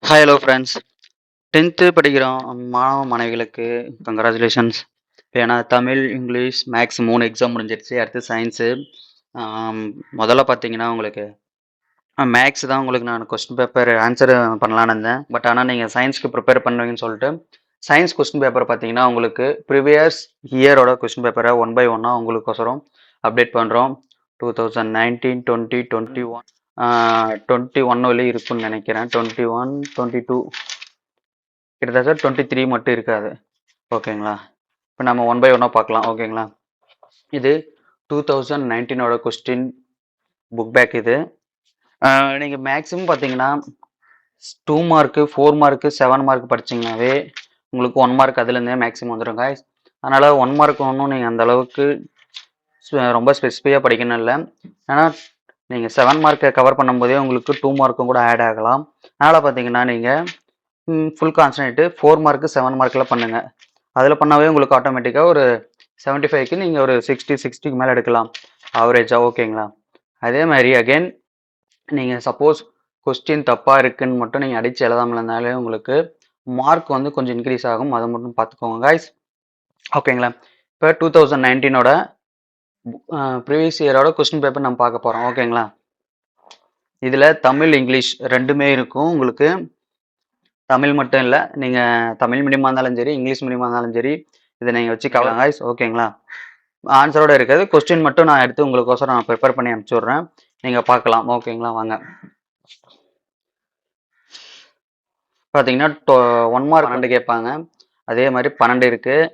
Hi hello friends. 10th படிக்கிறோம் மாணவ மாணவிகளுக்கு கங்ராச்சுலேஷன்ஸ். ஏன்னா தமிழ், இங்கிலீஷ், மேக்ஸ் 3 எக்ஸாம் முடிஞ்சிருச்சு. அடுத்து சயின்ஸு. முதல்ல பார்த்தீங்கன்னா உங்களுக்கு மேக்ஸ் தான் உங்களுக்கு நான் கொஸ்டின் பேப்பர் ஆன்சர் பண்ணலான்னு இருந்தேன். பட் ஆனால் நீங்கள் சயின்ஸ்க்கு ப்ரிப்பேர் பண்ணுவீங்கன்னு சொல்லிட்டு சயின்ஸ் கொஸ்டின் பேப்பர் பார்த்தீங்கன்னா உங்களுக்கு ப்ரீவியஸ் இயரோட கொஸ்டின் பேப்பரை 1 by 1 உங்களுக்கோசரம் அப்டேட் பண்ணுறோம். 2019, 20, 21 21 வரையும் இருக்குன்னு நினைக்கிறேன். 21, 22 கிட்டத்தட்ட 23 மட்டும் இருக்காது. ஓகேங்களா? இப்போ நம்ம 1 by 1 பார்க்கலாம். ஓகேங்களா? இது 2019 கொஸ்டின் புக் பேக். இது நீங்கள் மேக்ஸிமம் பார்த்தீங்கன்னா 2 மார்க்கு, 4 மார்க்கு, 7 மார்க் படிச்சிங்கனாவே உங்களுக்கு 1 மார்க் அதுலேருந்தே மேக்ஸிமம் வந்துடும் காய்ஸ். அதனால் 1 மார்க் ஒன்றும் நீங்கள் அந்த அளவுக்கு ரொம்ப ஸ்பெசிஃபிக்காக படிக்கணும் இல்லை. ஆனால் நீங்கள் 7 மார்க்கை கவர் பண்ணும்போதே உங்களுக்கு 2 மார்க்கும் கூட ஆட் ஆகலாம். அதனால் பார்த்தீங்கன்னா நீங்கள் ஃபுல் கான்சன்ட்ரேட்டு 4 மார்க்கு 7 மார்க்கில் பண்ணுங்கள். அதில் பண்ணாவே உங்களுக்கு ஆட்டோமேட்டிக்காக ஒரு 75க்கு நீங்கள் ஒரு 60க்கு மேலே எடுக்கலாம் ஆவரேஜாக. ஓகேங்களா? அதே மாதிரி அகெயின் நீங்கள் சப்போஸ் கொஸ்டின் தப்பாக இருக்குன்னு மட்டும் நீங்கள் அடித்து எழுதாமல் இருந்தாலே உங்களுக்கு மார்க் வந்து கொஞ்சம் இன்க்ரீஸ் ஆகும். அதை மட்டும் பார்த்துக்கோங்க காய்ஸ். ஓகேங்களா? இப்போ 2019 ப்ரீவியஸ் இயரோட கொஸ்டின் பேப்பர் நம்ம பார்க்க போகிறோம். ஓகேங்களா? இதில் தமிழ், இங்கிலீஷ் ரெண்டுமே இருக்கும் உங்களுக்கு. தமிழ் மட்டும் இல்லை, நீங்கள் தமிழ் மீடியமாக இருந்தாலும் சரி, இங்கிலீஷ் மீடியமாக இருந்தாலும் சரி, இதை நீங்கள் வச்சுக்கலாம் காய்ஸ். ஓகேங்களா? ஆன்சரோட இருக்காது, கொஸ்டின் மட்டும் நான் எடுத்து உங்களுக்கோசரம் நான் ப்ரிப்பேர் பண்ணி அனுப்பிச்சி விட்றேன். நீங்கள் பார்க்கலாம். ஓகேங்களா? வாங்க. பார்த்தீங்கன்னா 1 மார்க் 12 கேட்பாங்க. அதே மாதிரி 12 இருக்குது.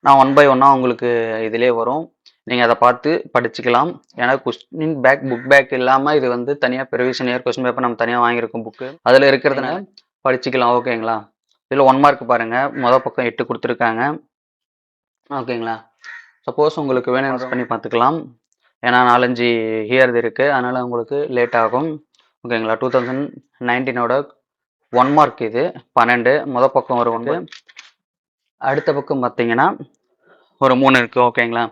நான் 1 by 1 உங்களுக்கு இதிலே வரும். நீங்கள் அதை பார்த்து படிச்சுக்கலாம். ஏன்னா கொஸ்டின் பேக் புக் பேக் இல்லாமல் இது வந்து தனியாக ப்ரிவியஸ் இயர் கொஸ்டின் பேப்பர் நம்ம தனியாக வாங்கியிருக்கோம் புக்கு. அதில் இருக்கிறதுனால படிச்சுக்கலாம். ஓகேங்களா? இதில் 1 மார்க் பாருங்கள், மொதல் பக்கம் 8 கொடுத்துருக்காங்க. ஓகேங்களா? சப்போஸ் உங்களுக்கு வேணும் யூஸ் பண்ணி பார்த்துக்கலாம். ஏன்னா 4-5 இயர் இருக்குது, அதனால் உங்களுக்கு லேட் ஆகும். ஓகேங்களா? 2019 1 மார்க் இது 12. மொதல் பக்கம் ஒரு 1. அடுத்த பக்கம் பார்த்தீங்கன்னா ஒரு 3 இருக்குது. ஓகேங்களா?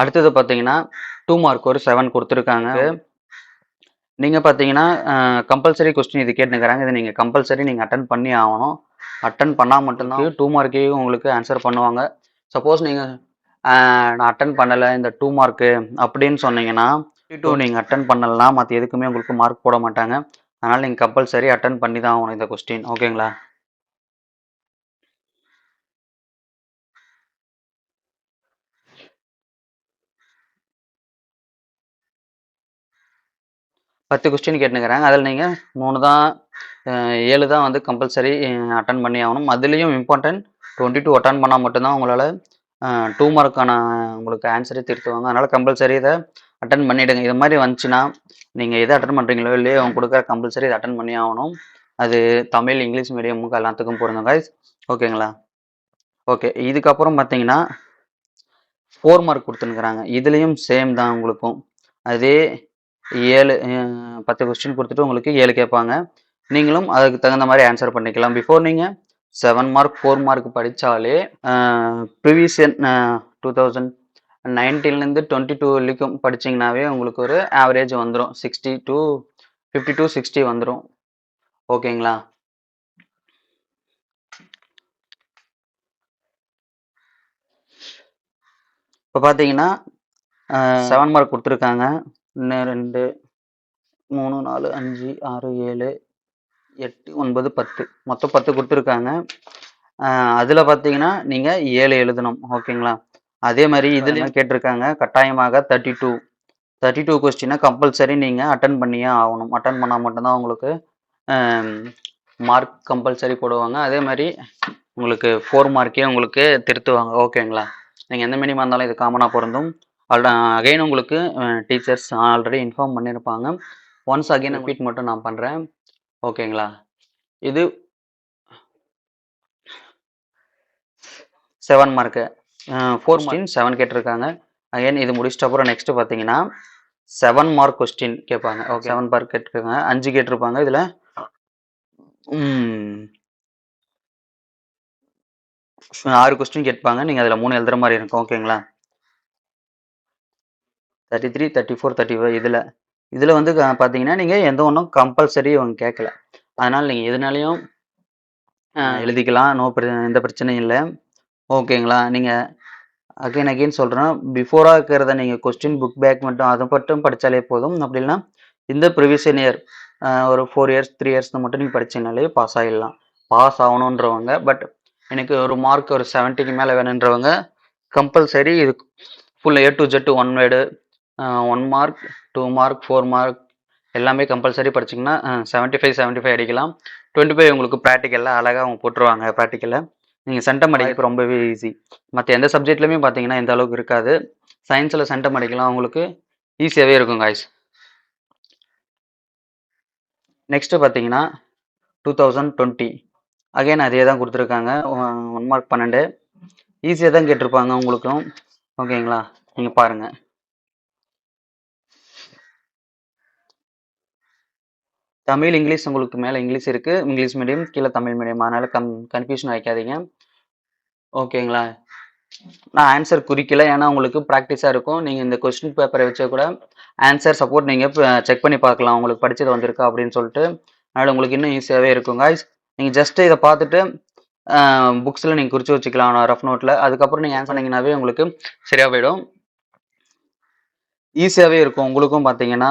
அடுத்தது பார்த்தீங்கன்னா 2 மார்க் ஒரு 7 கொடுத்துருக்காங்க. நீங்கள் பார்த்தீங்கன்னா கம்பல்சரி கொஸ்டின் இது கேட்டுக்கிறாங்க. இதை நீங்கள் கம்பல்சரி நீங்கள் அட்டன் பண்ணி ஆகணும். அட்டன் பண்ணால் மட்டும்தான் 2 மார்க்கையும் உங்களுக்கு ஆன்சர் பண்ணுவாங்க. சப்போஸ் நீங்கள் நான் அட்டன் பண்ணலை இந்த 2 மார்க்கு அப்படின்னு சொன்னீங்கன்னா 2 நீங்கள் அட்டன் பண்ணலன்னா மற்ற எதுக்குமே உங்களுக்கு மார்க் போட மாட்டாங்க. அதனால் நீங்கள் கம்பல்சரி அட்டன் பண்ணி தான் ஆகணும் இந்த கொஸ்டின். ஓகேங்களா? பத்து கொஸ்டின் கேட்டுக்கிறாங்க. அதில் நீங்கள் 3 தான் 7 தான் வந்து கம்பல்சரி அட்டன் பண்ணி ஆகணும். அதுலேயும் இம்பார்ட்டன்ட் 22 அட்டன் பண்ணால் மட்டும்தான் உங்களால் 2 மார்க்கான உங்களுக்கு ஆன்சரே திருத்துவாங்க. அதனால் கம்பல்சரி இதை அட்டன் பண்ணிவிடுங்க. இது மாதிரி வந்துச்சுன்னா நீங்கள் எதை அட்டன் பண்ணுறீங்களோ இல்லையோ அவங்க கொடுக்குற கம்பல்சரி இதை அட்டன் பண்ணி ஆகணும். அது தமிழ், இங்கிலீஷ் மீடியமுக்கு எல்லாத்துக்கும் பொருந்தும் காய்ஸ். ஓகேங்களா? ஓகே, இதுக்கப்புறம் பார்த்தீங்கன்னா 4 மார்க் கொடுத்துருக்குறாங்க. இதுலேயும் சேம் தான் உங்களுக்கும். அதே 7 10 கொஸ்டின் கொடுத்துட்டு உங்களுக்கு 7 கேட்பாங்க. நீங்களும் அதுக்கு தகுந்த மாதிரி ஆன்சர் பண்ணிக்கலாம். பிஃபோர் நீங்கள் 7 மார்க் 4 மார்க் படித்தாலே ப்ரீவியஸ் 2019 22 வரைக்கும் படிச்சிங்கனாவே உங்களுக்கு ஒரு ஆவரேஜ் வந்துடும். 60 to 50 to 60 வந்துடும். ஓகேங்களா? இப்போ பார்த்தீங்கன்னா 7 மார்க் கொடுத்துருக்காங்க. 1 2 3 4 5 6 7 8 9 10 மொத்தம் 10 கொடுத்துருக்காங்க. அதில் பார்த்தீங்கன்னா நீங்கள் 7 எழுதணும். ஓகேங்களா? அதே மாதிரி இதுலேயும் கேட்டிருக்காங்க கட்டாயமாக 32 கொஸ்டினை கம்பல்சரி நீங்கள் அட்டன் பண்ணியே ஆகணும். அட்டன் பண்ணால் மட்டும்தான் உங்களுக்கு மார்க் கம்பல்சரி போடுவாங்க. அதே மாதிரி உங்களுக்கு 4 மார்க்கே உங்களுக்கு திருத்துவாங்க. ஓகேங்களா? நீங்கள் எந்த மீடியமாக இருந்தாலும் இது காமனாக பொருந்தும். அகைன் உங்களுக்கு டீச்சர்ஸ் ஆல்ரெடி இன்ஃபார்ம் பண்ணியிருப்பாங்க. ஒன்ஸ் அகைன் ரிப்பீட் மட்டும் நான் பண்ணுறேன். ஓகேங்களா? இது 7 மார்க்கு 4 மார்க் 7 கேட்டிருக்காங்க. அகைன் இது முடிச்சிட்ட அப்புறம் நெக்ஸ்ட் பார்த்தீங்கன்னா 7 மார்க் கொஸ்டின் கேட்பாங்க. ஓகே, 7 மார்க் கேட்டிருக்காங்க. 5 கேட்டிருப்பாங்க. இதில் 6 கொஸ்டின் கேட்பாங்க. நீங்கள் அதில் 3 எழுதுற மாதிரி இருக்கும். ஓகேங்களா? 33 34 35 இதில் வந்து பார்த்தீங்கன்னா நீங்கள் எந்த ஒன்றும் கம்பல்சரி அவங்க கேட்கல. அதனால் நீங்கள் எதுனாலையும் எழுதிக்கலாம். எந்த பிரச்சனையும் இல்லை. ஓகேங்களா? நீங்கள் அகைன் சொல்கிறேன், பிஃபோராக இருக்கிறத நீங்கள் கொஸ்டின் புக் பேக் மட்டும் அதை மட்டும் படித்தாலே போதும். அப்படி இல்லைன்னா இந்த ப்ரிவியஸ் இயர் ஒரு 4 இயர்ஸ் 3 இயர்ஸ் மட்டும் நீங்கள் படிச்சீங்கனாலே பாஸ் ஆகிடலாம். பாஸ் ஆகணுன்றவங்க, பட் எனக்கு ஒரு மார்க் ஒரு 70க்கு மேலே வேணுன்றவங்க கம்பல்சரி இது full A to Z 1 word 1 mark 2 mark 4 mark எல்லாமே கம்பல்சரி படிச்சிங்கன்னா 75 அடிக்கலாம். 25 உங்களுக்கு ப்ராக்டிக்கலில் அழகாக அவங்க போட்டுருவாங்க. ப்ராக்டிக்கலில் நீங்கள் சென்டம் அடிக்க ரொம்பவே ஈஸி. மற்ற எந்த சப்ஜெக்ட்லையுமே பார்த்தீங்கன்னா இந்த அளவுக்கு இருக்காது. சயின்ஸில் சென்டம் அடிக்கலாம் உங்களுக்கு ஈஸியாகவே இருக்கும் காய்ஸ். நெக்ஸ்ட்டு பார்த்தீங்கன்னா 2020 அகைன் அதே தான் கொடுத்துருக்காங்க. 1 மார்க் 12 ஈஸியாக தான் கேட்டிருப்பாங்க உங்களுக்கும். ஓகேங்களா? நீங்கள் பாருங்கள். தமிழ் இங்கிலீஷ் உங்களுக்கு மேலே இங்கிலீஷ் இருக்குது, இங்கிலீஷ் மீடியம் கீழே தமிழ் மீடியம். அதனால் கன்ஃபியூஷன் வைக்காதீங்க. ஓகேங்களா? நான் ஆன்சர் குறிக்கல, ஏன்னா உங்களுக்கு ப்ராக்டிஸாக இருக்கும். நீங்கள் இந்த கொஸ்டின் பேப்பரை வச்சா கூட ஆன்சர் சப்போர்ட் நீங்கள் செக் பண்ணி பார்க்கலாம் உங்களுக்கு படிச்சது வந்திருக்கா அப்படின்னு சொல்லிட்டு. அதனால் உங்களுக்கு இன்னும் ஈஸியாகவே இருக்கும் காய்ஸ். நீங்கள் ஜஸ்ட்டு இதை பார்த்துட்டு புக்ஸில் நீங்கள் குறித்து வச்சுக்கலாம் ரஃப் நோட்டில். அதுக்கப்புறம் நீங்கள் ஆன்சர் பண்ணிங்கனாவே உங்களுக்கு சரியாக போயிடும். ஈஸியாகவே இருக்கும் உங்களுக்கும். பார்த்தீங்கன்னா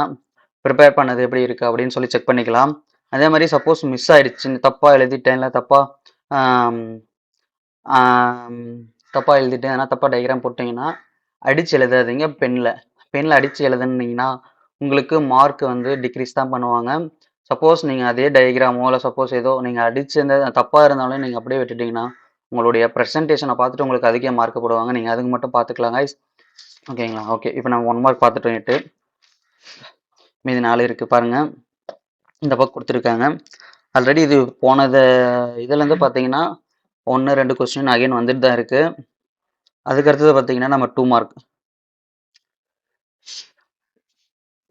ப்ரிப்பேர் பண்ணது எப்படி இருக்குது அப்படின்னு சொல்லி செக் பண்ணிக்கலாம். அதே மாதிரி சப்போஸ் மிஸ் ஆகிடுச்சு, தப்பாக எழுதிட்டேன், தப்பாக எழுதிட்டேன், ஆனால் தப்பாக டயக்ராம் போட்டிங்கன்னா அடித்து எழுதாதீங்க. பெண்ணில் அடித்து எழுதுனீங்கன்னா உங்களுக்கு மார்க் வந்து டிக்ரீஸ் தான் பண்ணுவாங்க. சப்போஸ் நீங்கள் அதே டயக்ராமோ இல்லை சப்போஸ் ஏதோ நீங்கள் அடிச்சிருந்த தப்பாக இருந்தாலும் நீங்கள் அப்படியே விட்டுட்டிங்கன்னா உங்களுடைய ப்ரெசன்டேஷனை பார்த்துட்டு உங்களுக்கு அதிக மார்க் போடுவாங்க. நீங்கள் அதுக்கு மட்டும் பார்த்துக்கலாம் guys. ஓகேங்களா? ஓகே, இப்போ நம்ம 1 மார்க் பார்த்துட்டு மீதி 4 இருக்குது பாருங்கள். இந்த பக்கம் கொடுத்துருக்காங்க. ஆல்ரெடி இது போனது இதுலேருந்து பார்த்தீங்கன்னா 1 2 கொஸ்டின் அகைன் வந்துட்டு தான் இருக்குது. அதுக்கடுத்தது பார்த்தீங்கன்னா நம்ம 2 மார்க்.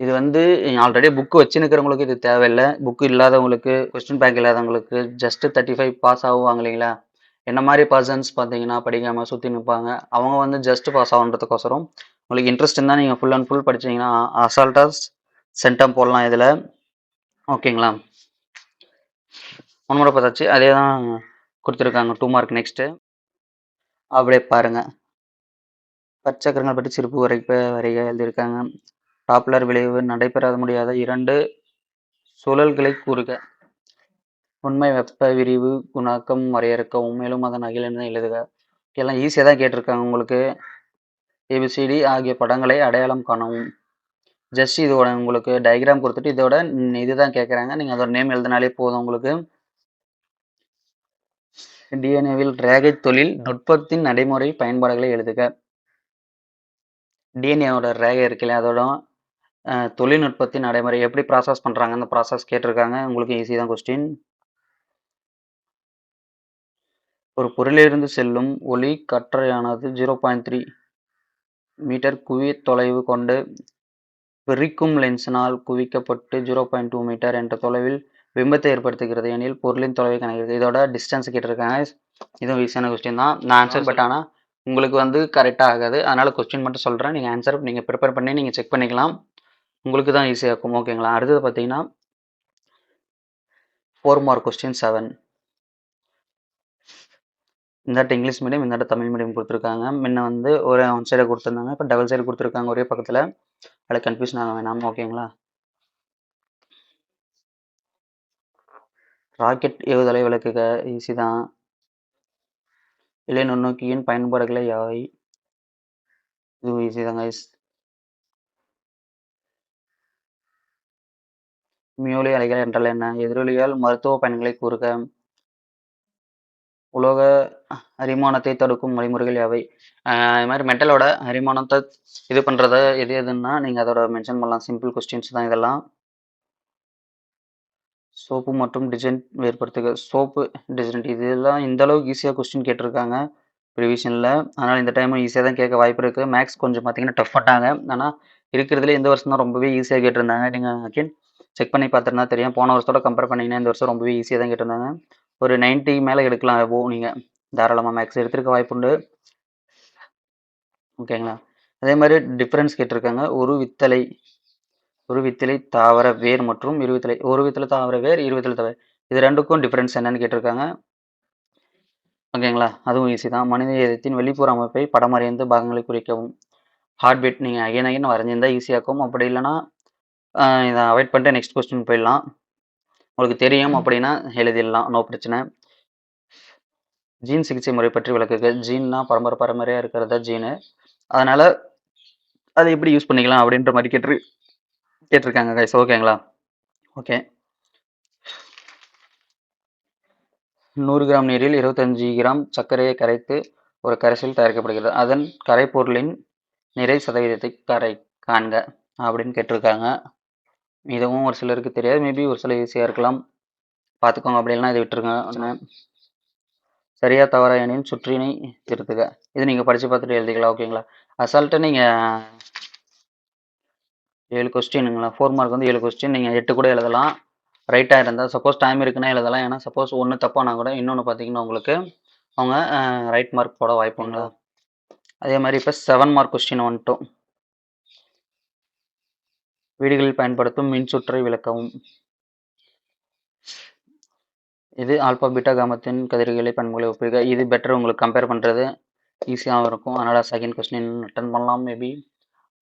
இது வந்து ஆல்ரெடி புக்கு வச்சுருக்கிறவங்களுக்கு இது தேவையில்லை. புக்கு இல்லாதவங்களுக்கு, கொஸ்டின் பேங்க் இல்லாதவங்களுக்கு ஜஸ்ட்டு 35 பாஸ் ஆகுவாங்க இல்லைங்களா? என்ன மாதிரி பர்சன்ஸ் பார்த்தீங்கன்னா படிக்காமல் சுற்றி நிற்பாங்க. அவங்க வந்து ஜஸ்ட்டு பாஸ் ஆகுன்றதுக்கோசரம் உங்களுக்கு இன்ட்ரெஸ்ட் இருந்தால் நீங்கள் ஃபுல் அண்ட் ஃபுல் படிச்சிங்கன்னா அசால்ட்டாக சென்டம் போடலாம் இதில். ஓகேங்களா? 1 முறை பார்த்தாச்சு. அதே தான் கொடுத்துருக்காங்க 2 மார்க். நெக்ஸ்ட்டு அப்படியே பாருங்கள். பற்சக்கரங்கள் பற்றி சிறப்பு வரைக எழுதியிருக்காங்க. டாப்ளர் விளைவு நடைபெற முடியாத 2 சுழல்களை கூறுக. உண்மை வெப்ப விரிவு குணாக்கம் வரையறுக்கவும், மேலும் அதன் அகிலனை எழுதுக. எல்லாம் ஈஸியாக தான் கேட்டிருக்காங்க உங்களுக்கு. ஏபிசிடி ஆகிய படங்களை அடையாளம் காணவும். ஜஸ்ட் இதோட உங்களுக்கு டயக்ராம் கொடுத்துட்டு இதோட இதுதான் கேட்குறாங்க. நீங்கள் அதோட நேம் எழுதினாலே போதும் உங்களுக்கு. டிஎன்ஏவில் ரேகை தொழில் நுட்பத்தின் நடைமுறை பயன்பாடுகளை எழுதுக. டிஎன்ஏவோட ரேகை இருக்குல்ல, அதோட தொழில்நுட்பத்தின் நடைமுறை எப்படி ப்ராசஸ் பண்ணுறாங்க அந்த ப்ராசஸ் கேட்டிருக்காங்க. உங்களுக்கு ஈஸி தான் கொஸ்டின். ஒரு பொருளிலிருந்து செல்லும் ஒளி கற்றையானது 0.3 மீட்டர் குவி தொலைவு கொண்டு விரிக்கும் லென்ஸினால் குவிக்கப்பட்டு 0.2 மீட்டர் என்ற தொலைவில் பிம்பத்தை ஏற்படுத்துகிறது எனில் பொருளின் தொலைவை கணக்கிறது. இதோட டிஸ்டன்ஸ் கேட்டிருக்காங்க. இதுவும் ஈஸியான கொஸ்டின் தான். நான் ஆன்சர் பட் ஆனால் உங்களுக்கு வந்து கரெக்டாக ஆகாது. அதனால் கொஸ்டின் மட்டும் சொல்கிறேன். நீங்கள் ஆன்சர் நீங்கள் ப்ரிப்பேர் பண்ணி நீங்கள் செக் பண்ணிக்கலாம். உங்களுக்கு தான் ஈஸியாக இருக்கும். ஓகேங்களா? அடுத்தது பார்த்தீங்கன்னா 4 மார்க் கொஸ்டின் 7. இந்த இங்கிலீஷ் மீடியம், இந்த தமிழ் மீடியம் கொடுத்துருக்காங்க. முன்ன வந்து ஒரு ஒன் சைடாக கொடுத்துருந்தாங்க, இப்போ டபுள் சைடு கொடுத்துருக்காங்க ஒரே பக்கத்தில். அதில் கன்ஃபியூஷன் ஆக வேணாம். ஓகேங்களா? ராக்கெட் ஏவுதலை விளக்குக. ஈஸி தான். இலை நுண்ணோக்கியின் பயன்பாடுகளை யாவை? இது ஈஸி தான் கைஸ். மியோலி அலைகள் என்றால் என்ன? எதிரொலியால் மருத்துவ பயன்களை கூறுக. உலோக அரிமானத்தை தடுக்கும் வழிமுறைகள் யாவை? இது மாதிரி மெட்டலோட அரிமானத்தை இது பண்ணுறத எதுன்னா நீங்கள் அதோட மென்ஷன் பண்ணலாம். சிம்பிள் கொஸ்டின்ஸ் தான் இதெல்லாம். சோப்பு மற்றும் டிஜென்ட் வேறுபடுத்துக. சோப்பு டிஜென்ட் இதெல்லாம் இந்த அளவுக்கு ஈஸியாக கொஸ்டின் கேட்டிருக்காங்க ப்ரிவிஷனில். அதனால் இந்த டைமும் ஈஸியாக தான் கேட்க வாய்ப்பு இருக்குது. மேக்ஸ் கொஞ்சம் பார்த்தீங்கன்னா டஃப் பண்ணாங்க. ஆனால் இருக்கிறதுலே இந்த வருஷம் தான் ரொம்பவே ஈஸியாக கேட்டிருந்தாங்க. நீங்கள் அகேன் செக் பண்ணி பார்த்துருந்தா தெரியும். போன வருஷத்தோட கம்பேர் பண்ணிங்கன்னா இந்த வருஷம் ரொம்பவே ஈஸியாக தான் கேட்டிருந்தாங்க. ஒரு 90 மேலே எடுக்கலாம். நீங்கள் தாராளமாக மேக்ஸ் எடுத்துருக்க வாய்ப்புண்டு. ஓகேங்களா? அதே மாதிரி டிஃப்ரென்ஸ் கேட்டிருக்காங்க. ஒரு வித்தலை தாவர வேர் மற்றும் இருவித்தலை. ஒரு வித்தலை தாவர வேர், இருவித்தலை தவிர இது ரெண்டுக்கும் டிஃப்ரென்ஸ் என்னன்னு கேட்டிருக்காங்க. ஓகேங்களா, அதுவும் ஈஸி தான். மனித இதயத்தின் வெளிப்புற அமைப்பை படம் வரைந்து பாகங்களை குறிக்கவும். ஹார்ட் பீட் நீங்கள் அகைன் அகைன் வரைஞ்சிருந்தா ஈஸியாக இருக்கும். அப்படி இல்லைன்னா இதை அவாய்ட் பண்ணிட்டு நெக்ஸ்ட் கொஸ்டின் போயிடலாம். உங்களுக்கு தெரியும் அப்படின்னா எழுதிடலாம், நோ பிரச்சனை. ஜீன் சிகிச்சை முறை பற்றி விளக்குக. ஜீன்னா பரம்பரையாக இருக்கிறதா ஜீனு, அதனால் அதை எப்படி யூஸ் பண்ணிக்கலாம் அப்படின்ற மாதிரி கேட்டிருக்காங்க கைஸ். ஓகேங்களா, ஓகே. 100 கிராம் நீரில் 25 கிராம் சர்க்கரையை கரைத்து ஒரு கரைசல் தயாரிக்கப்படுகிறது. அதன் கரைப்பொருளின் நிறை சதவீதத்தை காண்க அப்படின்னு கேட்டிருக்காங்க. இதுவும் ஒரு சிலருக்கு தெரியாது, மேபி ஒரு சில ஈஸியாக இருக்கலாம், பார்த்துக்கோங்க. அப்படி இல்லைனா இதை விட்டுருங்க. சரியா தவறா எனில் சுற்றினை திருத்துக. இது நீங்கள் படித்து பார்த்துட்டு எழுதிக்கலாம். ஓகேங்களா, அசால்ட்டாக நீங்கள் 7 கொஸ்டினுங்களா, 4 மார்க் வந்து 7 கொஸ்டின், நீங்கள் 8 கூட எழுதலாம். ரைட்டாக இருந்தால் சப்போஸ் டைம் இருக்குன்னா எழுதலாம். ஏன்னா சப்போஸ் ஒன்று தப்பானா கூட இன்னொன்று பார்த்தீங்கன்னா உங்களுக்கு அவங்க ரைட் மார்க் போட வாய்ப்புங்களா. அதே மாதிரி இப்போ 7 மார்க் கொஸ்டின் வந்துட்டோம். வீடுகளில் பயன்படுத்தும் மின் சுற்றை விளக்கவும். இது ஆல்பா பீட்டா காமத்தின் கதிர்களை பண்புகளை ஒப்பிடுக. இது பெட்டர், உங்களுக்கு கம்பேர் பண்ணுறது ஈஸியாகவும் இருக்கும். அதனால் செகண்ட் கொஸ்டின் அட்டன் பண்ணலாம். மேபி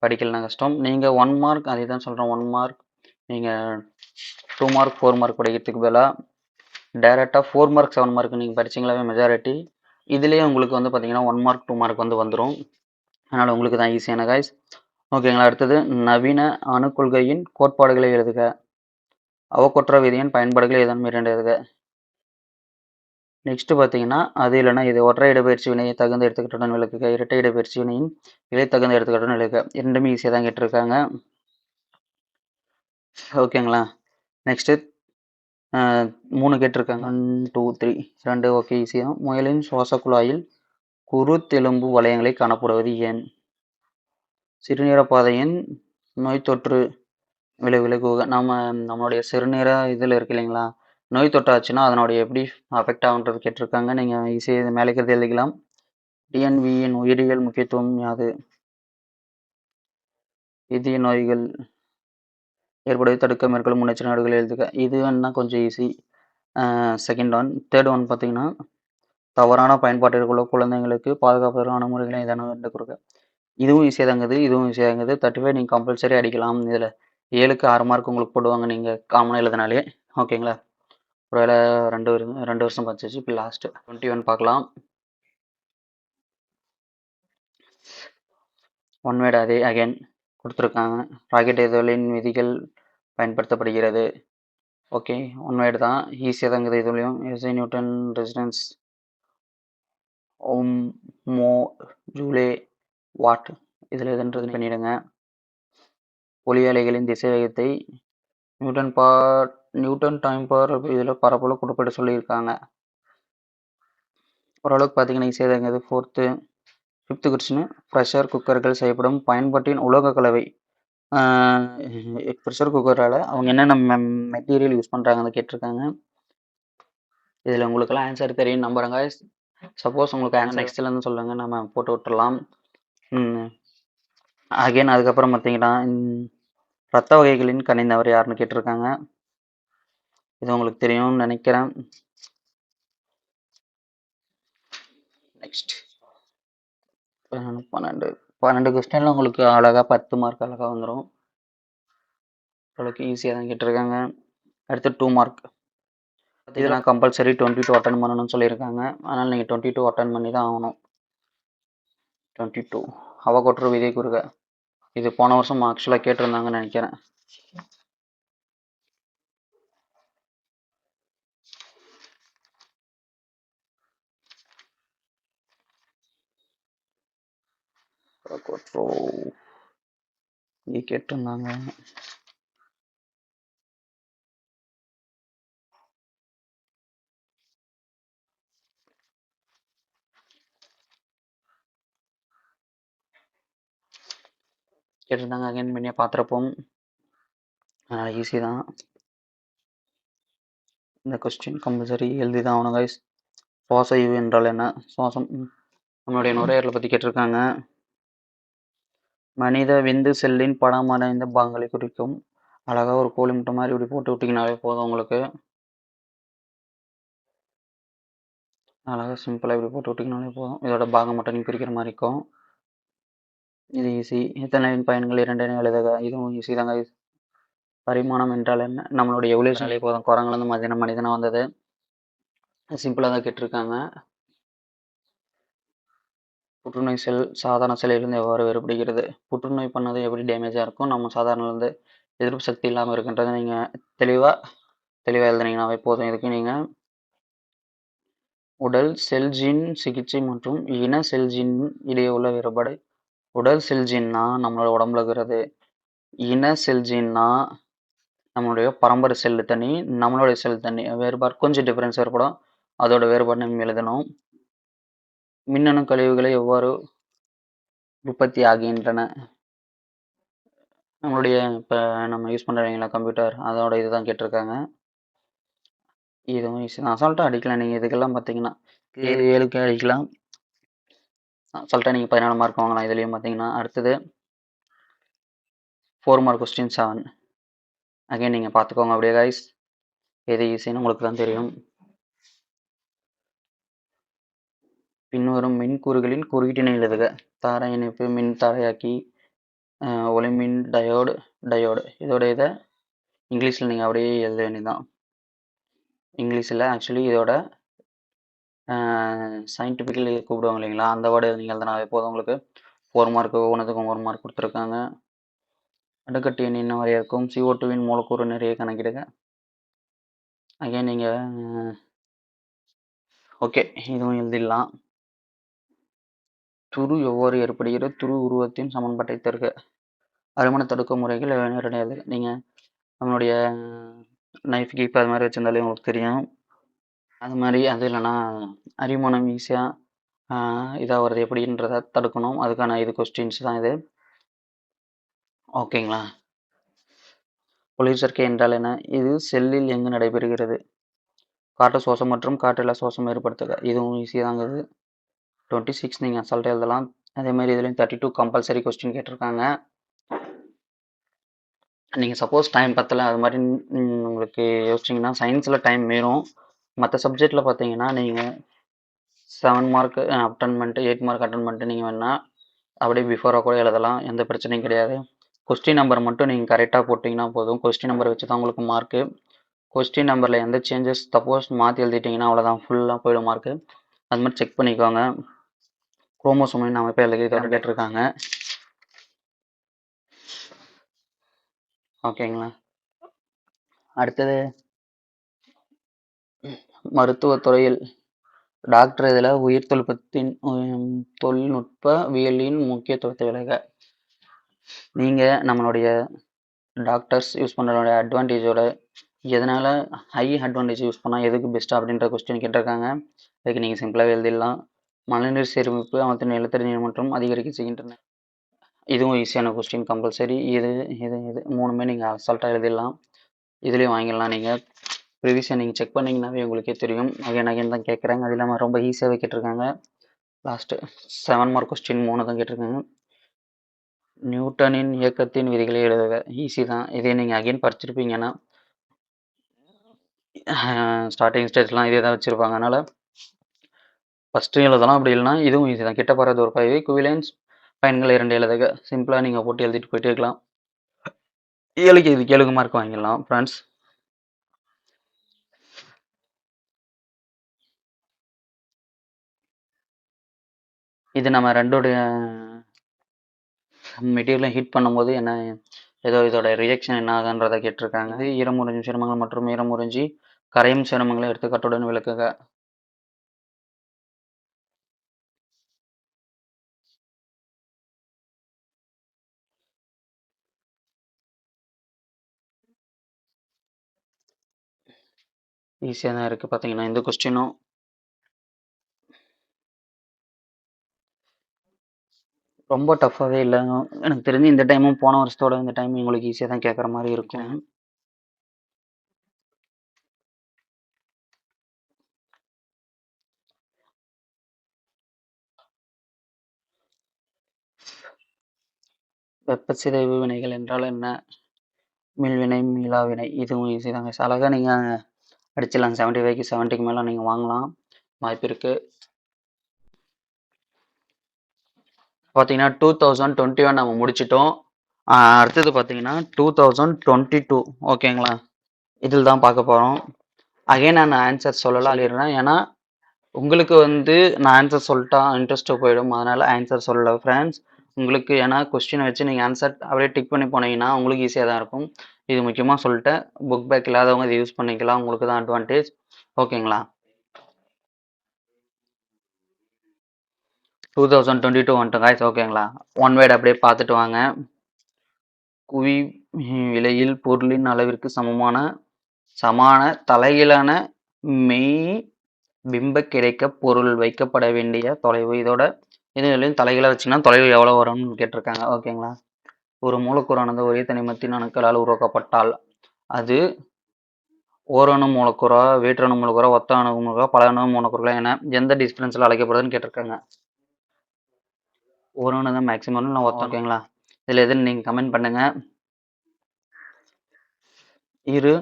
படிக்கலாம் கஷ்டம். நீங்கள் 1 மார்க், அதே தான் சொல்கிறேன், 1 மார்க் நீங்கள் 2 மார்க் 4 மார்க் படிக்கிறதுக்கு பதிலாக டைரெக்டாக 4 மார்க் 7 மார்க் நீங்கள் படிச்சிங்களாவே மெஜாரிட்டி இதுலேயே உங்களுக்கு வந்து பார்த்தீங்கன்னா 1 மார்க் 2 மார்க் வந்து வந்துடும். அதனால் உங்களுக்கு தான் ஈஸியான காய்ஸ். ஓகேங்களா, அடுத்தது நவீன அணுக்கொள்கையின் கோட்பாடுகளை எழுதுக. அவகொற்ற விதியின் பயன்பாடுகள் ஏதேனும் 2 எழுதுக. நெக்ஸ்ட் பார்த்தீங்கன்னா அது இல்லைன்னா இது ஒற்றை இடப்பெயர்ச்சி வினையை தகுந்த எடுத்துக்காட்டுடன் விளக்குக. இரட்டை இடப்பெயர்ச்சி வினையின் இலை தகுந்த எடுத்துக்காட்டுடன் விளக்குக. இரண்டுமே ஈஸியாக தான் கேட்டிருக்காங்க. ஓகேங்களா, நெக்ஸ்ட்டு 3 கேட்டிருக்காங்க. 1 2 3 2 ஓகே ஈஸியாக. முயலின் சுவாச குழாயில் குருத்தெலும்பு வளையங்களை காணப்படுவது ஏன்? சிறுநீர பாதையின் நோய் தொற்று விலகுக. நம்மளுடைய சிறுநீர இதில் இருக்கு இல்லைங்களா, நோய் தொற்றாச்சுன்னா அதனுடைய எப்படி அஃபெக்ட் ஆகுன்றது கேட்டிருக்காங்க. நீங்கள் ஈஸியாக மேலே இருக்கிறது எழுதிக்கலாம். டிஎன்வியின் உயிரியல் முக்கியத்துவம் யாது? இதய நோய்கள் ஏற்படுவதை தடுக்க மேற்கொள்ளும் முன்னெச்சரிக்கை நடவடிக்கைகள் எழுதுக. இது வேணா கொஞ்சம் easy. Second one. Third one பார்த்தீங்கன்னா தவறான பயன்பாட்டிற்குள்ள குழந்தைங்களுக்கு பாதுகாப்பதற்கான முறைகளை ஏதானும் வந்து கொடுக்க. இதுவும் ஈஸியாக தாங்குது, இதுவும் ஈஸியாக தாங்குது. 35 நீங்கள் கம்பல்சரி அடிக்கலாம். இதில் 7க்கு 6 மார்க் உங்களுக்கு போடுவாங்க நீங்கள் காமனாக எழுதினாலே. ஓகேங்களா, ஒரு வேளை 2 வருஷம் பார்த்துச்சு. இப்போ லாஸ்ட்டு 21 பார்க்கலாம். ஒன் வேர்டு அதே அகைன் கொடுத்துருக்காங்க. ராக்கெட் எதிர்களின் விதிகள் பயன்படுத்தப்படுகிறது. ஓகே, ஒன் வேர்டு தான், ஈஸியாக தாங்குது. இதுலேயும் எஸ்ஐ நியூட்டன் ரெசிஸ்டன்ஸ் ஓம் மோ ஜூலே வாட் இதில் எதுன்றது பண்ணிவிடுங்க. ஒளி அலைகளின் திசை வேகத்தை நியூட்டன் டைம் பவர் இதில் பரப்பளவு குறிப்பிட சொல்லியிருக்காங்க. ஓரளவுக்கு பார்த்தீங்கன்னா ஈஸியாக தாங்குது. 5th question. ப்ரெஷர் குக்கர்கள் செய்யப்படும் பயன்பாட்டின் உலோக கலவை. ப்ரெஷர் குக்கரால் அவங்க என்னென்ன மெட்டீரியல் யூஸ் பண்ணுறாங்கன்னு கேட்டிருக்காங்க. இதில் உங்களுக்கெல்லாம் ஆன்சர் தெரியும் நம்புறேங்க. சப்போஸ் உங்களுக்கு ஆன்சர் நெக்ஸ்ட்லேருந்து சொல்லுங்கள், நம்ம போட்டு விட்டுடலாம். அகைன் அதுக்கப்புறம் பார்த்தீங்கன்னா ரத்த வகைகளின் கணிந்தவர் யாருன்னு கேட்டிருக்காங்க. இது உங்களுக்கு தெரியும்னு நினைக்கிறேன். நெக்ஸ்ட் 12 கொஸ்டின்ல உங்களுக்கு அழகாக 10 மார்க் அழகாக வந்துடும். ஓரளவுக்கு ஈஸியாக தான் கேட்டிருக்காங்க. அடுத்து 2 மார்க். இதெல்லாம் கம்பல்சரி 22 அட்டன் பண்ணணும்னு சொல்லியிருக்காங்க. அதனால் நீங்கள் 22 அட்டன் பண்ணி தான் ஆகணும். 22 அவகொற்ற விதை கூறுக. இது போன வருஷம் ஆக்சுவலாக கேட்டிருந்தாங்கன்னு நினைக்கிறேன். இங்கே கேட்டிருந்தாங்க. அகைன் பண்ணியே பார்த்துருப்போம். ஈஸி தான். இந்த கொஸ்டின் கம்பல்சரி எழுதி தான் ஆகணும் கைஸ். சுவாச ஈவு என்றால் என்ன? சுவாசம் நம்மளுடைய நுரையீரலை பற்றி கேட்டிருக்காங்க. மனித விந்து செல்லின் படமடைந்த பாகங்களை குறிக்கும். அழகாக ஒரு கோழி முட்டை மாதிரி இப்படி போட்டு விட்டிங்கனாலே போதும் உங்களுக்கு. அழகாக சிம்பிளாக இப்படி போட்டு விட்டிங்கனாலே போதும். இதோட பாகம் மட்டும் நீங்கள் பிரிக்கிற மாதிரி இருக்கும். இது ஈஸி. எத்தனை பயன்கள் 2 எழுதுக. இதுவும் ஈஸி தாங்க. பரிமாணம் என்றால் என்ன? நம்மளுடைய எவல்யூஷன்லேயே போதும். குரங்குலேருந்து மனிதனாக வந்தது. சிம்பிளாக தான் கேட்டிருக்காங்க. புற்றுநோய் செல் சாதாரண செல்லிலிருந்து எவ்வாறு வேறுபடுகிறது? புற்றுநோய் பண்ணது எப்படி டேமேஜாக இருக்கும், நம்ம சாதாரணலேருந்து எதிர்ப்பு சக்தி இல்லாமல் இருக்குன்றதை நீங்கள் தெளிவாக எழுதுனீங்கன்னாவே போதும். இதுக்கு நீங்கள் உடல் செல் ஜீன் சிகிச்சை மற்றும் இன செல் ஜீன் இடையே உள்ள வேறுபாடு. உடல் செல் ஜீன்னா நம்மளோட உடம்புல இருக்கிறது. இன செல் ஜீன்னா நம்மளுடைய பரம்பரை செல்லு தனி, நம்மளுடைய செல் தனி. வேறுபாடு கொஞ்சம் டிஃப்ரென்ஸ் ஏற்படும். அதோட வேறுபாடு நம்ம எழுதணும். மின்னணு கழிவுகளை எவ்வாறு உற்பத்தி ஆகின்றன? நம்மளுடைய இப்போ நம்ம யூஸ் பண்ணுறீங்களா கம்ப்யூட்டர், அதோட இதுதான் கேட்டிருக்காங்க. இதுவும் ஈஸி தான். அசால்ட்டாக அடிக்கலாம். நீங்கள் இதுக்கெல்லாம் பார்த்தீங்கன்னா 7க்கு அடிக்கலாம். அசால்ட்டாக நீங்கள் 14 மார்க் வாங்கலாம். இதுலேயும் பார்த்தீங்கன்னா அடுத்தது 4 மார்க் கொஸ்டின் 7. அகைன் நீங்கள் பார்த்துக்கோங்க அப்படியே கைஸ். எது ஈஸின்னு உங்களுக்கு தான் தெரியும். பின்வரும் மின்கூறுகளின் குறுக்கீட்டினை எழுதுக. தாரை இணைப்பு, மின் தாரையாக்கி, ஒளிமின் டயோடு. இதோட இதை இங்கிலீஷில் நீங்கள் அப்படியே எழுத வேண்டியதுதான். இங்கிலீஷில் ஆக்சுவலி இதோட சயின்டிஃபிக்கலி கூப்பிடுவாங்க இல்லைங்களா, அந்த வேர்டு நீங்கள் எழுதினாவே போதும். உங்களுக்கு 4 மார்க்கு ஒவ்வொன்றுத்துக்கும் 1 மார்க் கொடுத்துருக்காங்க. அடுக்கட்டு எண் என்ன வரையா இருக்கும்? CO2வின் மூலக்கூறு நிறைய கணக்கிடுங்க. அகைன் நீங்கள் ஓகே இதுவும் எழுதிடலாம். துரு எவ்வாறு ஏற்படுகிறது? துரு உருவத்தின் சமன்பாட்டை தருக. அருமண தடுக்க முறைகள் நேரடியாக நீங்கள் நம்மளுடைய நைஃப் கீப் அது மாதிரி வச்சுருந்தாலே உங்களுக்கு தெரியும். அது மாதிரி அது இல்லைன்னா அரிமணம் ஈஸியாக இதாக வருது எப்படின்றத தடுக்கணும். அதுக்கான இது கொஸ்டின்ஸ் தான் இது. ஓகேங்களா? ஒளிச்சேர்க்கை என்றால் என்ன? இது செல்லில் எங்கு நடைபெறுகிறது? காற்று சுவாசம் மற்றும் காற்றில்லா சுவாசம் ஏற்படுத்துக. இதுவும் ஈஸி தாங்க. இது 26 நீங்கள் அசால்ட்டாக எழுதலாம். அதே மாதிரி இதுலேயும் 32 கம்பல்சரி கொஸ்டின் கேட்டிருக்காங்க. நீங்கள் சப்போஸ் டைம் பத்தலை அது மாதிரி உங்களுக்கு யோசிச்சிங்கன்னா சயின்ஸில் டைம் மீறும். மற்ற சப்ஜெக்டில் பார்த்தீங்கன்னா நீங்கள் 7 மார்க் அட்டன் பண்ணிட்டு 8 மார்க் அட்டன் பண்ணிட்டு நீங்கள் வேணால் அப்படியே பிஃபோராக கூட எழுதலாம். எந்த பிரச்சனையும் கிடையாது. கொஸ்டின் நம்பர் மட்டும் நீங்கள் கரெக்டாக போட்டிங்கன்னா போதும். கொஸ்டின் நம்பர் வச்சு தான் உங்களுக்கு மார்க்கு. கொஸ்டின் நம்பரில் எந்த சேஞ்சஸ் சப்போஸ் மாற்றி எழுதிட்டிங்கன்னா அவ்வளோதான், ஃபுல்லாக போயிடும் மார்க்கு. அது மாதிரி செக் பண்ணிக்கோங்க. குரோமோசோமின் அமைப்பை எழுதிட்டு கேட்டிருக்காங்க. ஓகேங்களா? அடுத்தது மருத்துவத்துறையில் டாக்டர் இதில் உயிர் தொழில்நுட்பவியலின் முக்கியத்துவத்தை விலக. நீங்கள் நம்மளுடைய டாக்டர்ஸ் யூஸ் பண்ணுறோட அட்வான்டேஜோட எதனால் ஹை அட்வான்டேஜ் யூஸ் பண்ணால் எதுக்கு பெஸ்ட்டாக அப்படின்ற கொஸ்டின் கேட்டிருக்காங்க. அதுக்கு நீங்கள் சிம்பிளாக எழுதிடலாம். மழைநீர் சேமிப்பு அவற்றின் நிலத்தடி மற்றும் அதிகரிக்க செய்கின்றன. இதுவும் ஈஸியான கொஸ்டின், கம்பல்சரி. இது 3மே நீங்கள் அசால்ட்டாக எழுதிடலாம். இதுலேயும் வாங்கிடலாம். நீங்கள் ப்ரிவியஸாக நீங்கள் செக் பண்ணிங்கன்னாவே உங்களுக்கே தெரியும். அகைன் தான் கேட்குறாங்க. அது இல்லாமல் ரொம்ப ஈஸியாகவே கேட்டிருக்காங்க. லாஸ்ட்டு 7 மார்க் கொஸ்டின் 3 தான் கேட்டிருக்காங்க. நியூட்டனின் இயக்கத்தின் விதிகளை எழுதுக. ஈஸி தான். இதே நீங்கள் அகைன் படிச்சிருப்பீங்கன்னா ஸ்டார்டிங் ஸ்டேஜ்லாம் இதே தான் வச்சுருப்பாங்க. அதனால் ஃபஸ்ட்டு எழுதலாம். அப்படி இல்லைனா இதுவும் ஈஸி தான். கிட்ட போகிறது ஒரு 5 குவிலன்ஸ் பயன்கள் 2 எழுதுக. சிம்பிளாக நீங்கள் போட்டு எழுதிட்டு போயிட்டே இருக்கலாம். 7 மார்க் வாங்கிடலாம் ஃப்ரெண்ட்ஸ். இது நம்ம ரெண்டோடைய மெட்டீரியலை ஹீட் பண்ணும்போது என்ன இதோட ரியாக்ஷன் என்ன ஆகுன்றதை கேட்டிருக்காங்க. இது ஈரமுறிஞ்சும் சேர்மங்கள் மற்றும் ஈரமுறிஞ்சி கரையும் சேர்மங்களை எடுத்துக்காட்டுடன் விளக்குக. ஈஸியாக தான் இருக்குது. பார்த்தீங்கன்னா இந்த கொஸ்டினும் ரொம்ப டஃப்பாகவே இல்லை. எனக்கு தெரிஞ்சு இந்த டைமும் போன வருஷத்தோட இந்த டைம் உங்களுக்கு ஈஸியாக தான் கேட்குற மாதிரி இருக்கும். வெப்பச்சிதைவு வினைகள் என்றால் என்ன? மில்வினை, மீளாவினை. இதுவும் ஈஸி தாங்க. அழகாக நீங்கள் அடிச்சிடலாம். 75க்கு 70க்கு மேலே நீங்கள் வாங்கலாம். வாய்ப்பு இருக்கு. பார்த்தீங்கன்னா 2021 நம்ம முடிச்சிட்டோம். அடுத்தது பார்த்தீங்கன்னா 2022 ஓகேங்களா? இதில் தான் பார்க்க போகிறோம். அகைன் நான் ஆன்சர் சொல்லிடுறேன். ஏன்னா உங்களுக்கு வந்து நான் ஆன்சர் சொல்லிட்டா இன்ட்ரெஸ்ட்டு போயிடும். அதனால் ஆன்சர் சொல்லல ஃப்ரெண்ட்ஸ். உங்களுக்கு ஏன்னா கொஸ்டினை வச்சு நீங்கள் ஆன்சர் அப்படியே டிக் பண்ணி போனீங்கன்னா உங்களுக்கு ஈஸியாக தான் இருக்கும். இது முக்கியமாக சொல்லிட்டேன். புக் பேக் இல்லாதவங்க இதை யூஸ் பண்ணிக்கலாம். உங்களுக்கு தான் அட்வான்டேஜ். ஓகேங்களா? 2022 வந்துட்டோம் காய்ஸ். ஓகேங்களா? ஒன் வேர்டு அப்படியே பார்த்துட்டு வாங்க. குவி விலையில் பொருளின் அளவிற்கு சமான தலைகீழான மெய் பிம்ப கிடைக்க பொருள் வைக்கப்பட வேண்டிய தொலைவு. இதோட இதுலையும் தலைகீழாக வச்சுன்னா தொலைவு எவ்வளோ வரும்னு கேட்டிருக்காங்க. ஓகேங்களா? ஒரு மூலக்கூறானது ஒரே தனிமத்தின் அணுக்களால் உருவாக்கப்பட்டால் அது ஓரணு மூலக்கூறா, வேற்றணு மூலக்கூறா, ஒத்த அணு மூலக்கூறா, பல அணு மூலக்கூறுகளா என எந்த டிஃபரன்ஸில் அழைக்கப்படுதுன்னு கேட்டிருக்காங்க. ஓரணு தான் மேக்ஸிமம், இல்லை ஒத்த. ஓகேங்களா? இதில் எதுன்னு நீங்கள் கமெண்ட் பண்ணுங்க. இரு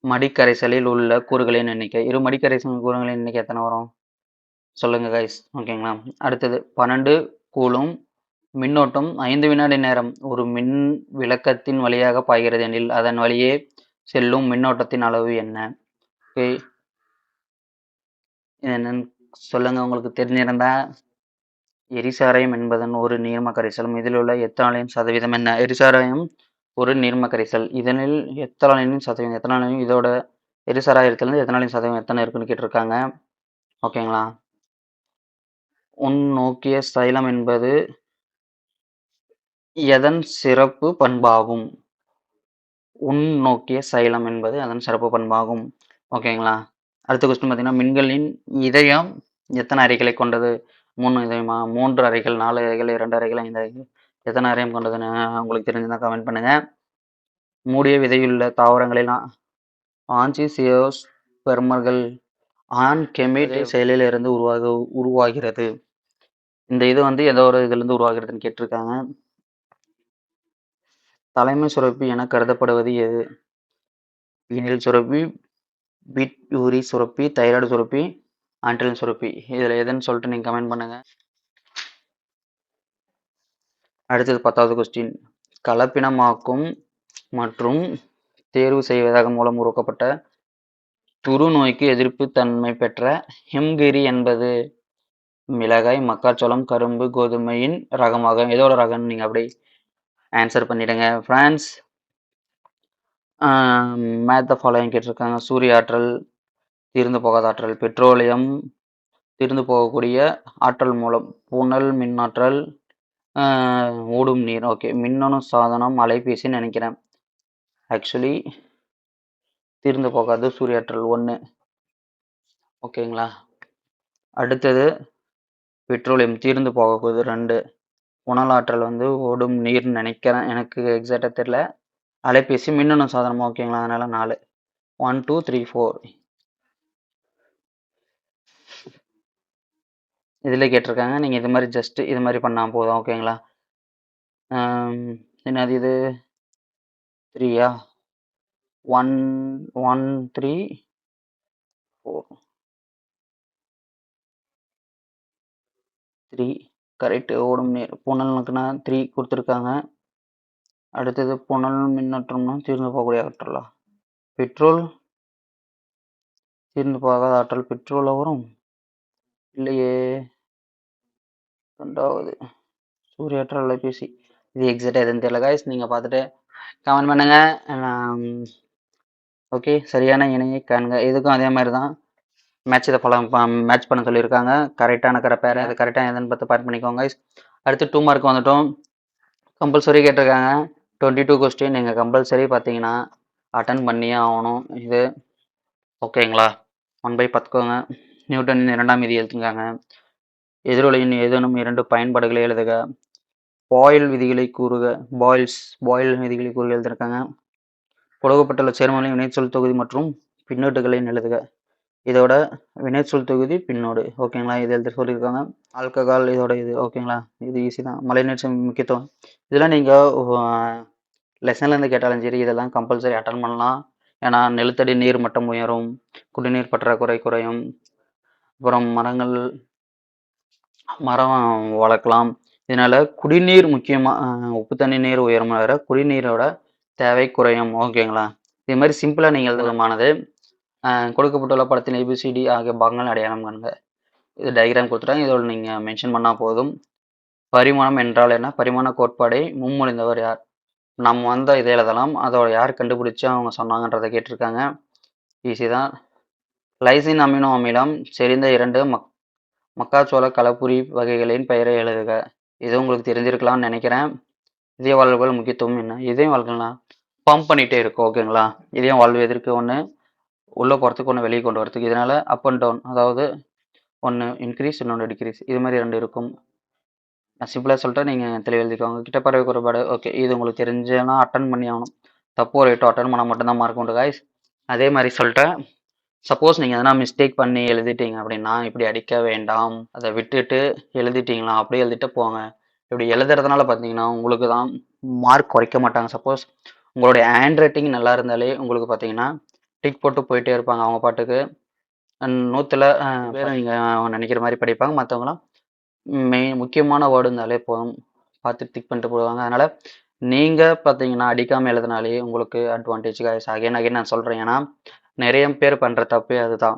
மடிக்கரைசலில் உள்ள கூறுகளின் எண்ணிக்கை. இரு மடிக்கரைசல் கூறுகளின் எண்ணிக்கை எத்தனை வரும் சொல்லுங்க கைஸ். ஓகேங்களா? அடுத்தது 12 கூலும் மின்னோட்டம் 5 வினாடி நேரம் ஒரு மின் விளக்கத்தின் வழியாக பாய்கிறது எனில் அதன் வழியே செல்லும் மின்னோட்டத்தின் அளவு என்ன? ஓகே, என்னன்னு சொல்லுங்க உங்களுக்கு தெரிஞ்சிருந்தா. எரிசாராயம் என்பதன் ஒரு நீர்ம கரைசலும் இதில் உள்ள எத்தனாலின் சதவீதம் என்ன? எரிசாராயம் ஒரு நீர்ம கரைசல். இதனில் எத்தனாலின் சதவீதம் எத்தனாலையும் இதோட எரிசாராயத்திலிருந்து எத்தனாலின் சதவீதம் எத்தனை இருக்குன்னு கேட்டிருக்காங்க. ஓகேங்களா? உன் நோக்கிய சைலம் என்பது எதன் சிறப்பு பண்பாகும்? உன் நோக்கிய சைலம் என்பது அதன் சிறப்பு பண்பாகும். ஓகேங்களா? அடுத்த கொஸ்டின் பார்த்தீங்கன்னா மின்களின் இதயம் எத்தனை அறைகளை கொண்டது? 3 இதயமா? 3 அறைகள், 4 அறைகள், 2 அறைகள், 5 அறைகள், எத்தனை அறையம் கொண்டதுன்னு உங்களுக்கு தெரிஞ்சுதான் கமெண்ட் பண்ணுங்க. மூடிய விதையுள்ள தாவரங்களில் ஆஞ்சியோஸ்பெர்மர்கள் ஆண் கெமிட் செயலில் இருந்து உருவாகிறது. இந்த இது வந்து ஏதோ ஒரு இதுல இருந்து உருவாகிறதுன்னு கேட்டிருக்காங்க. தலைமை சுரப்பி என கருதப்படுவது எது? பீனியல் சுரப்பி, பிட்யூரி சுரப்பி, தைராய்டு சுரப்பி, ஆண்ட்ரின் சுரப்பி. இதில் எதுன்னு சொல்லிட்டு நீங்கள் கமெண்ட் பண்ணுங்க. அடுத்தது 10வது கொஸ்டின். கலப்பினமாக்கும் மற்றும் தேர்வு செய்வதன் மூலம் உருவாக்கப்பட்ட துரு நோய்க்கு எதிர்ப்பு தன்மை பெற்ற ஹிம்கிரி என்பது மிளகாய், மக்காச்சோளம், கரும்பு, கோதுமையின் ரகமாகும். எதோட ரகம்னு நீங்கள் அப்படி ஆன்சர் பண்ணிடுங்க ஃப்ரெண்ட்ஸ். மேத் த ஃபாலோயிங் கேட்டிருக்காங்க. சூரிய ஆற்றல், தீர்ந்து போகாத ஆற்றல், பெட்ரோலியம், தீர்ந்து போகக்கூடிய ஆற்றல் மூலம், புனல் மின்னாற்றல், ஓடும் நீர். ஓகே, மின்னணு சாதனம் அலைபேசின்னு நினைக்கிறேன். ஆக்சுவலி தீர்ந்து போகாது சூரிய ஆற்றல் 1. ஓகேங்களா? அடுத்தது பெட்ரோலியம் தீர்ந்து போகக்கூடாது 2. புனல் ஆற்றல் வந்து ஓடும் நீர்னு நினைக்கிறேன், எனக்கு எக்ஸாக்டாக தெரியல. அலைபேசி மின்னணு சாதனம். ஓகேங்களா? அதனால 4. 1 2 3 4 இதில் கேட்டிருக்காங்க. நீங்கள் இது மாதிரி ஜஸ்ட் இது மாதிரி பண்ணால் போதும். ஓகேங்களா? என்னது இது 3யா? 1 1 3 4 3 கரெக்டு. ஓடும் நீர் புனலுக்குன்னா 3 கொடுத்துருக்காங்க. அடுத்தது புனல் மின்னோட்டம்னா தீர்ந்து போகக்கூடிய ஆற்றலா? பெட்ரோல் தீர்ந்து போகாத ஆற்றல் பெட்ரோலில் வரும் இல்லையே. 2வது சூரிய ஆற்றல் அலைபேசி. இது எக்ஸாக்டாக எதுன்னு தெரியல காய்ஸ். நீங்கள் பார்த்துட்டு கமெண்ட் பண்ணுங்க. ஓகே, சரியான இணையை காண்க. இதுக்கும் அதே மாதிரி தான் மேட்ச் இதை மேட்ச் பண்ண சொல்லியிருக்காங்க. கரெக்டான பேர் அது கரெக்டாக எதுன்னு பார்த்து பார்த்து பண்ணிக்கோங்க. அடுத்து 2 மார்க் வந்துட்டோம். கம்பல்சரி கேட்டிருக்காங்க. 22 கொஸ்டின் நீங்கள் கம்பல்சரி பார்த்தீங்கன்னா அட்டன் பண்ணியே ஆகணும் இது. ஓகேங்களா? 1/10 பார்த்துக்கோங்க. நியூட்டனின் 2ஆம் விதி எழுதுங்காங்க. எதிரொலியின் ஏதேனும் 2 பயன்பாடுகளை எழுதுக. பாயில் விதிகளை கூறுக. பாயில் விதிகளை கூறுக எழுதியிருக்காங்க. கொடுக்கப்பட்டுள்ள சேர்மங்களின் வினைச்சொல் தொகுதி மற்றும் பின்னோட்டுகளை எழுதுக. இதோட வினைச்சொல் தொகுதி பின்னோடு. ஓகேங்களா? இது எழுத சொல்லியிருக்காங்க. ஆல்கஹால் இதோட இது. ஓகேங்களா? இது ஈஸி தான். மழைநீர் முக்கியத்துவம் இதெல்லாம் நீங்கள் லெசன்லேருந்து கேட்டாலும் சரி, இதெல்லாம் கம்பல்சரி அட்டன் பண்ணலாம். ஏன்னா நிலத்தடி நீர் மட்டம் உயரும், குடிநீர் பற்றாக்குறை குறையும், அப்புறம் மரம் வளர்க்கலாம். இதனால குடிநீர் முக்கியமா உப்பு தண்ணி நீர் உயரும் வர குடிநீரோட தேவை குறையும். ஓகேங்களா? இது மாதிரி சிம்பிளா நீங்க எழுதுனமானது. கொடுக்கப்பட்டுள்ள படத்தின் ஏபிசிடி ஆகிய பாகங்கள் அடையாளம் காண்க. இது டயக்ராம் கொடுத்துட்டாங்க. இதோட நீங்க மென்ஷன் பண்ணா போதும். பரிமாணம் என்றால் என்ன? பரிமாண கோட்பாடை முன்மொழிந்தவர் யார்? நம்ம இதை எழுதலாம். அதோட யார் கண்டுபிடிச்சு அவங்க சொன்னாங்கன்றதை கேட்டிருக்காங்க. ஈஸி தான். லைசின் அமினோ அமிலம் செறிந்த 2 மக்காச்சோள கலப்புரி வகைகளின் பெயரை எழுதுக. இது உங்களுக்கு தெரிஞ்சிருக்கலாம்னு நினைக்கிறேன். இதய வாழ்வுகள் முக்கியத்துவம் என்ன? இதயம் வாழ்வுகள்லாம் பம்ப் பண்ணிட்டே இருக்கும். ஓகேங்களா? இதயம் வாழ்வு எதற்கு? ஒன்று உள்ளே போகிறதுக்கு, ஒன்று வெளியே கொண்டு வரதுக்கு. இதனால அப் அண்ட் டவுன், அதாவது ஒன்று இன்க்ரீஸ், இன்னொன்று டிக்ரீஸ், இது மாதிரி 2 இருக்கும். நான் சிம்பிளாக சொல்லிட்டு நீங்கள் தெளிவு எழுதிக்கோங்க. கிட்ட பறவை குறைபாடு. ஓகே, இது உங்களுக்கு தெரிஞ்சேன்னா அட்டன் பண்ணி ஆகணும். தப்போ ரைட்டோ அட்டன் பண்ணால் மட்டும்தான் மார்க் உண்டு காய்ஸ். அதே மாதிரி சொல்லிட்டேன். சப்போஸ் நீங்கள் எதனா மிஸ்டேக் பண்ணி எழுதிட்டீங்க அப்படின்னா இப்படி அடிக்க வேண்டாம். அதை விட்டுட்டு எழுதிட்டீங்களா அப்படியே எழுதிட்டு போங்க. இப்படி எழுதுறதுனால பார்த்தீங்கன்னா உங்களுக்கு தான் மார்க் குறைக்க மாட்டாங்க. சப்போஸ் உங்களுடைய ஹேண்ட் ரைட்டிங் நல்லா இருந்தாலே உங்களுக்கு பார்த்தீங்கன்னா டிக் போட்டு போயிட்டே இருப்பாங்க அவங்க பாட்டுக்கு. 100ல் பேர் நீங்கள் நினைக்கிற மாதிரி படிப்பாங்க. மற்றவங்களாம் முக்கியமான வேர்டு இருந்தாலே போதும் பார்த்து டிக் பண்ணிட்டு போடுவாங்க. அதனால் நீங்கள் பார்த்தீங்கன்னா அடிக்காமல் எழுதினாலே உங்களுக்கு அட்வான்டேஜ் காய்ஸ். அகைன் நான் சொல்கிறேன். ஏன்னா நிறைய பேர் பண்ணுற தப்பே அதுதான்.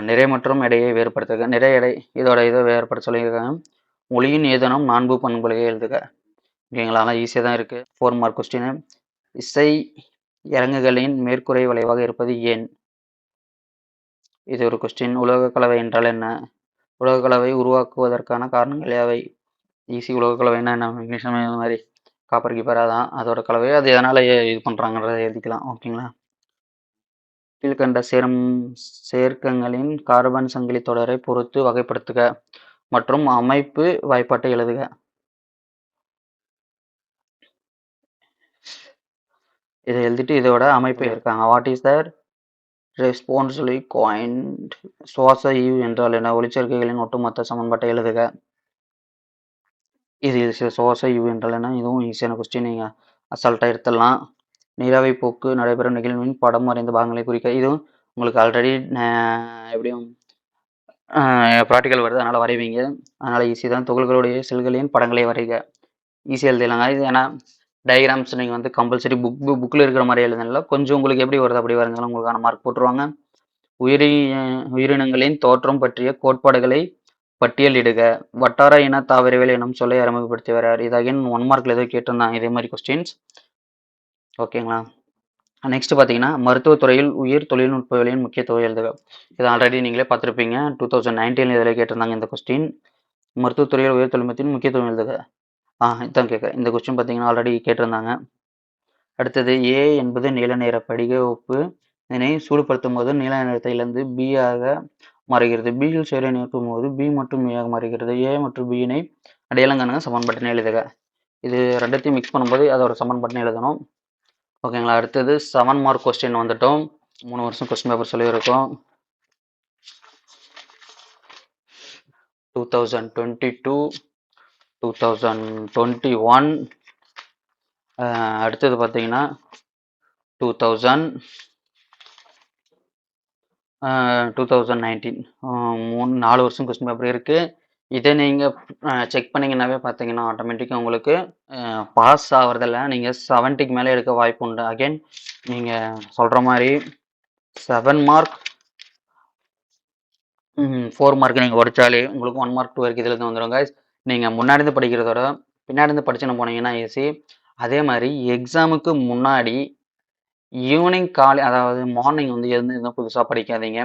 நிறை மற்றும் எடையை வேறுபடுத்துக. நிறை எடை இதோட இதை வேறுபடுத்த சொல்லியிருக்காங்க. மொழியின் ஏதேனும் 4 பண்புகளையே எழுதுக. ஓகேங்களா? அதெல்லாம் ஈஸியாக தான் இருக்குது. 4 மார்க் கொஸ்டின். இசை இறங்குகளின் மேற்கூரை வளைவாக இருப்பது ஏன்? இது ஒரு கொஸ்டின். உலோக கலவை என்றால் என்ன? உலோக கலவை உருவாக்குவதற்கான காரணங்கள் யாவை? ஈஸி. உலோக கலவைன்னா என்ன? மெக்னீசியம் இந்த மாதிரி காப்பர் கீப்பர் அதான் அதோட கலவை. அது எதனால் இது பண்ணுறாங்கன்றதை எழுதிக்கலாம். ஓகேங்களா? கீழ்கண்ட சேர்க்கங்களின் கார்பன் சங்கிலி தொடரை பொறுத்து வகைப்படுத்துக மற்றும் அமைப்பு வாய்ப்பாட்டை எழுதுக. இதை எழுதிட்டு இதோட அமைப்பு இருக்காங்க. What is Dhar responsibly coined? சுவாச ஈவு என்றால் என்ன? ஒளிச்சேர்க்கைகளின் ஒட்டுமொத்த சமன்பாட்டை எழுதுக. இது சுவாச ஈவு என்றால் என்ன? இதுவும் ஈஸியான கொஸ்டின். நீங்கள் அசால்ட்டாக எடுத்துடலாம். நீராவி போக்கு நடைபெறும் நிகழ்வின் படம் வரைந்த பாகங்களை குறிக்க. இதுவும் உங்களுக்கு ஆல்ரெடி எப்படியும் ப்ராக்டிக்கல் வருது, அதனால் வரைவீங்க. அதனால் ஈஸி தான். துகள்களுடைய செல்களின் படங்களை வரைக. ஈஸியாக எழுதிடலாங்க. இது ஏன்னா டயக்ராம்ஸ் நீங்கள் கம்பல்சரி புக்கில் இருக்கிற மாதிரி எழுதுனால கொஞ்சம் உங்களுக்கு எப்படி வருது அப்படி வரைஞ்சாலும் உங்களுக்கான மார்க் போட்டுருவாங்க. உயிரினங்களின் தோற்றம் பற்றிய கோட்பாடுகளை பட்டியலிடுக. வட்டார இன தாவரவியல் எனும் சொல்லை அறிமுகப்படுத்தியவர் யார்? இது அகைன் 1 மார்க்கில் ஏதோ கேட்டிருந்தாங்க இதே மாதிரி கொஸ்டின்ஸ். ஓகேங்களா? நெக்ஸ்ட் பார்த்தீங்கன்னா மருத்துவத்துறையில் உயிர் தொழில்நுட்பவியலின் முக்கியத்துவம் எழுதுக. இது ஆல்ரெடி நீங்களே பார்த்துருப்பீங்க. 2019 இதில் கேட்டிருந்தாங்க இந்த கொஸ்டின். மருத்துவத்துறையில் உயிர் தொழில்நுட்பத்தின் முக்கியத்துவம் எழுதுக. இதான் கேட்க. இந்த கொஸ்டின் பார்த்தீங்கன்னா ஆல்ரெடி கேட்டிருந்தாங்க. அடுத்தது ஏ என்பது நீல நிற படிக உப்பு. இதனை சூடுபடுத்தும் போது நீல நிறத்தை இழந்து பி ஆக மாறுகிறது. பியில் சேர நிரப்பும் போது பி மற்றும் ஏ ஆக மாறுகிறது. ஏ மற்றும் பியினை அடையாளம் காணுங்க. சமன்பாட்டினை எழுதுக. இது ரெண்டத்தையும் மிக்ஸ் பண்ணும்போது அதோட சமன்பாட்டினை எழுதணும். ஓகேங்களா? அடுத்தது 7 மார்க் கொஸ்டின் வந்துட்டோம். 3 வருஷம் கொஸ்டின் பேப்பர் சொல்லியிருக்கோம். 2022 2021 அடுத்தது பார்த்தீங்கன்னா 2019 4 வருஷம் கொஸ்டின் பேப்பர் இருக்குது. இதை நீங்கள் செக் பண்ணிங்கன்னாவே பார்த்தீங்கன்னா ஆட்டோமேட்டிக்காக உங்களுக்கு பாஸ் ஆகிறதில்ல. நீங்கள் 70க்கு மேலே எடுக்க வாய்ப்பு உண்டு. அகெயின் நீங்கள் சொல்கிற மாதிரி 7 மார்க் 4 மார்க் நீங்கள் படித்தாலே உங்களுக்கு 1 மார்க் 2 வரைக்கும் இதில் இருந்து வந்துடும் guys. நீங்கள் முன்னாடி இருந்து படிக்கிறதோட பின்னாடி இருந்து படிச்சுன்னு போனீங்கன்னா ஈஸி. அதே மாதிரி எக்ஸாமுக்கு முன்னாடி ஈவினிங் அதாவது மார்னிங் எதுவும் புதுசாக படிக்காதீங்க.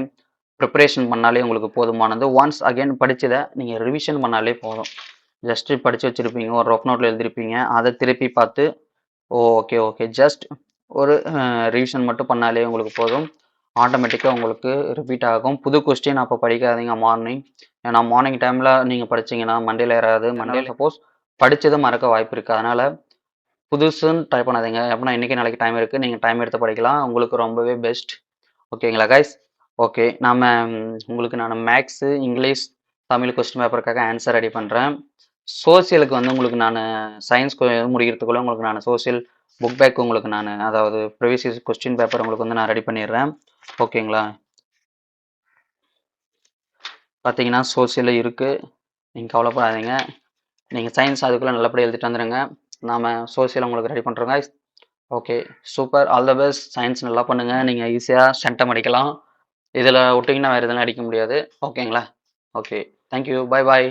ப்ரிப்பரேஷன் பண்ணாலே உங்களுக்கு போதுமானது. ஒன்ஸ் அகைன் படித்ததை நீங்கள் ரிவிஷன் பண்ணாலே போதும். ஜஸ்ட்டு படித்து வச்சுருப்பீங்க, ஒரு ரஃப் நோட்டில் எழுதிருப்பீங்க, அதை திருப்பி பார்த்து ஓகே ஜஸ்ட் ஒரு ரிவிஷன் மட்டும் பண்ணாலே உங்களுக்கு போதும். ஆட்டோமேட்டிக்காக உங்களுக்கு ரிப்பீட் ஆகும். புது கொஸ்டின் அப்போ படிக்காதீங்க மார்னிங். ஏன்னா மார்னிங் டைமில் நீங்கள் படிச்சிங்கன்னா மண்டேல ஏறாது. மண்டேல சப்போஸ் படித்ததை மறக்க வாய்ப்பு இருக்குது. அதனால் புதுசுன்னு ட்ரை பண்ணாதீங்க. எப்படின்னா இன்றைக்கி நாளைக்கு டைம் இருக்குது, நீங்கள் டைம் எடுத்து படிக்கலாம். உங்களுக்கு ரொம்பவே பெஸ்ட். ஓகேங்களா கைஸ்? ஓகே, உங்களுக்கு நான் மேக்ஸு, இங்கிலீஷ், தமிழ் கொஸ்டின் பேப்பருக்காக ஆன்சர் ரெடி பண்ணுறேன். சோசியலுக்கு உங்களுக்கு நான் சயின்ஸ் முடிக்கிறதுக்குள்ளே உங்களுக்கு நான் சோசியல் புக் பேக் உங்களுக்கு நான் அதாவது ப்ரீவியஸ் கொஸ்டின் பேப்பர் உங்களுக்கு நான் ரெடி பண்ணிடுறேன். ஓகேங்களா? பார்த்தீங்கன்னா சோசியல் இருக்குது, நீங்கள் கவலைப்படாதீங்க. நீங்கள் சயின்ஸ் அதுக்குள்ளே நல்லபடியாக எழுதிட்டு வந்துடுங்க. நாம் சோசியல் உங்களுக்கு ரெடி பண்ணுறோங்க. Okay, super, all the best. Science நல்லா பண்ணுங்கள், நீங்கள் ஈஸியாக சென்டம் அடிக்கலாம். இதில் விட்டிங்கன்னா வேறு எதுவும் அடிக்க முடியாது. ஓகேங்களா? ஓகே, தேங்க்யூ, பாய் பாய்.